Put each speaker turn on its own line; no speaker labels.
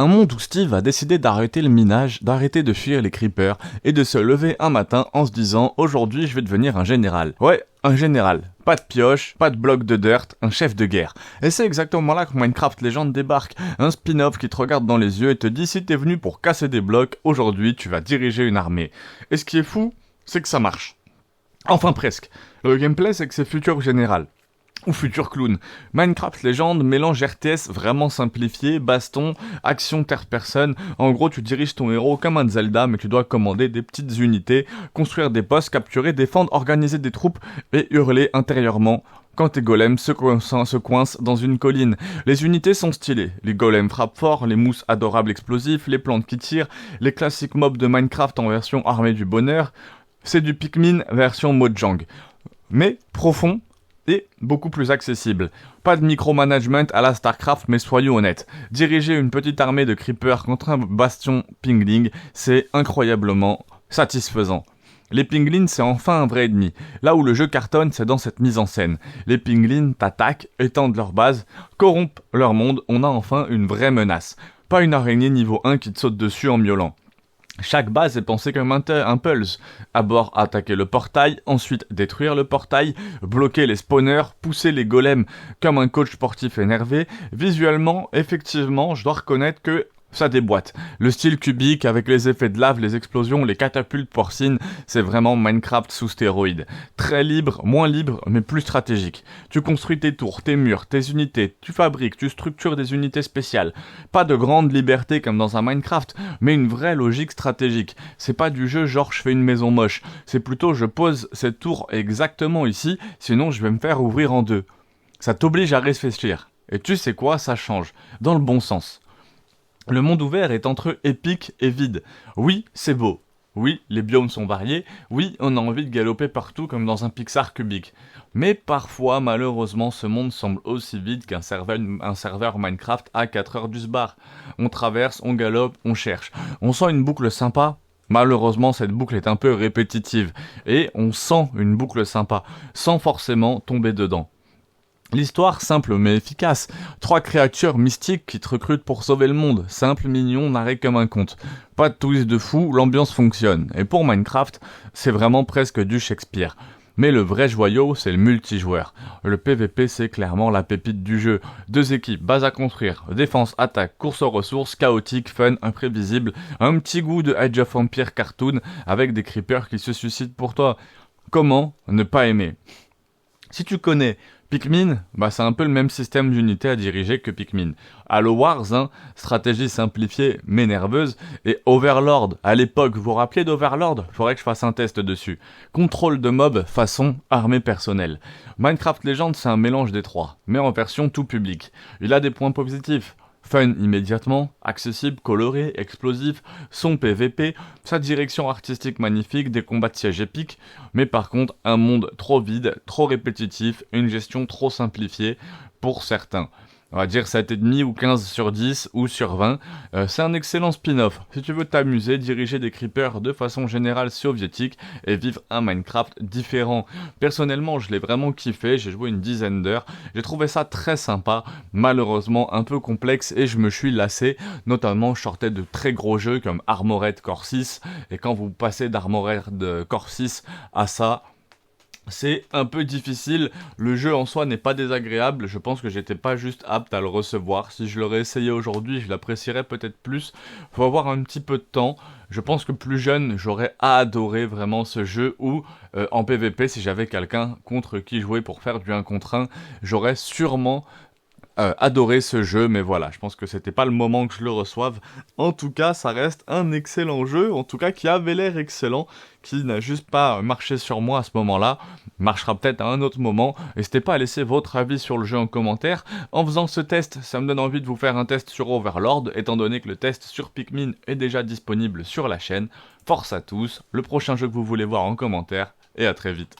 monde où Steve a décidé d'arrêter le minage, d'arrêter de fuir les creepers et de se lever un matin en se disant « Aujourd'hui, je vais devenir un général ». Ouais, un général. Pas de pioche, pas de bloc de dirt, un chef de guerre. Et c'est exactement là que Minecraft Legends débarque. Un spin-off qui te regarde dans les yeux et te dit « Si t'es venu pour casser des blocs, aujourd'hui, tu vas diriger une armée ». Et ce qui est fou, c'est que ça marche. Enfin presque. Le gameplay, c'est que c'est futur général. Ou futur clown. Minecraft Legends mélange RTS vraiment simplifié, baston, action third-person. En gros, tu diriges ton héros comme un Zelda, mais tu dois commander des petites unités, construire des postes, capturer, défendre, organiser des troupes et hurler intérieurement quand tes golems se coincent dans une colline. Les unités sont stylées. Les golems frappent fort, les mousses adorables explosifs, les plantes qui tirent, les classiques mobs de Minecraft en version armée du bonheur. C'est du Pikmin version Mojang. Mais profond et beaucoup plus accessible. Pas de micromanagement à la StarCraft, mais soyons honnêtes. Diriger une petite armée de creepers contre un bastion pingling, c'est incroyablement satisfaisant. Les pinglins, c'est enfin un vrai ennemi. Là où le jeu cartonne, c'est dans cette mise en scène. Les pinglins t'attaquent, étendent leur base, corrompent leur monde, on a enfin une vraie menace. Pas une araignée niveau 1 qui te saute dessus en miaulant. Chaque base est pensée comme un pulse. À bord, attaquer le portail, ensuite détruire le portail, bloquer les spawners, pousser les golems comme un coach sportif énervé. Visuellement, effectivement, je dois reconnaître que ça déboîte. Le style cubique avec les effets de lave, les explosions, les catapultes porcines, c'est vraiment Minecraft sous stéroïdes. Très libre, moins libre, mais plus stratégique. Tu construis tes tours, tes murs, tes unités, tu fabriques, tu structures des unités spéciales. Pas de grande liberté comme dans un Minecraft, mais une vraie logique stratégique. C'est pas du jeu genre je fais une maison moche, c'est plutôt je pose cette tour exactement ici, sinon je vais me faire ouvrir en deux. Ça t'oblige à réfléchir. Et tu sais quoi, ça change. Dans le bon sens. Le monde ouvert est entre épique et vide. Oui, c'est beau. Oui, les biomes sont variés. Oui, on a envie de galoper partout comme dans un Pixar cubique. Mais parfois, malheureusement, ce monde semble aussi vide qu'un serveur Minecraft à 4 heures du sbar. On traverse, on galope, on cherche. On sent une boucle sympa. Malheureusement, cette boucle est un peu répétitive. Et on sent une boucle sympa, sans forcément tomber dedans. L'histoire simple mais efficace. 3 créatures mystiques qui te recrutent pour sauver le monde. Simple, mignon, narré comme un conte. Pas de twist de fou, l'ambiance fonctionne. Et pour Minecraft, c'est vraiment presque du Shakespeare. Mais le vrai joyau, c'est le multijoueur. Le PVP, c'est clairement la pépite du jeu. 2 équipes, base à construire, défense, attaque, course aux ressources, chaotique, fun, imprévisible. Un petit goût de Age of Empires cartoon avec des creepers qui se suscitent pour toi. Comment ne pas aimer ? Si tu connais Pikmin, c'est un peu le même système d'unité à diriger que Pikmin. Halo Wars, stratégie simplifiée mais nerveuse, et Overlord, à l'époque, vous vous rappelez d'Overlord ? Faudrait que je fasse un test dessus. Contrôle de mob façon armée personnelle. Minecraft Legends, c'est un mélange des trois, mais en version tout public. Il a des points positifs. Fun immédiatement, accessible, coloré, explosif, son PVP, sa direction artistique magnifique, des combats de siège épiques, mais par contre un monde trop vide, trop répétitif, une gestion trop simplifiée pour certains. On va dire 7,5 ou 15 sur 10 ou sur 20. C'est un excellent spin-off. Si tu veux t'amuser, diriger des creepers de façon générale soviétique et vivre un Minecraft différent. Personnellement, je l'ai vraiment kiffé. J'ai joué une dizaine d'heures. J'ai trouvé ça très sympa. Malheureusement, un peu complexe et je me suis lassé. Notamment, je sortais de très gros jeux comme Armored Core 6. Et quand vous passez d'Armored Core 6 à ça, c'est un peu difficile, le jeu en soi n'est pas désagréable, je pense que j'étais pas juste apte à le recevoir. Si je l'aurais essayé aujourd'hui, je l'apprécierais peut-être plus. Faut avoir un petit peu de temps. Je pense que plus jeune, j'aurais adoré vraiment ce jeu ou en PVP, si j'avais quelqu'un contre qui jouer pour faire du 1 contre 1, j'aurais sûrement adoré ce jeu, mais voilà, je pense que c'était pas le moment que je le reçoive. En tout cas, ça reste un excellent jeu, en tout cas qui avait l'air excellent, qui n'a juste pas marché sur moi à ce moment-là, marchera peut-être à un autre moment. N'hésitez pas à laisser votre avis sur le jeu en commentaire. En faisant ce test, ça me donne envie de vous faire un test sur Overlord, étant donné que le test sur Pikmin est déjà disponible sur la chaîne. Force à tous, le prochain jeu que vous voulez voir en commentaire, et à très vite.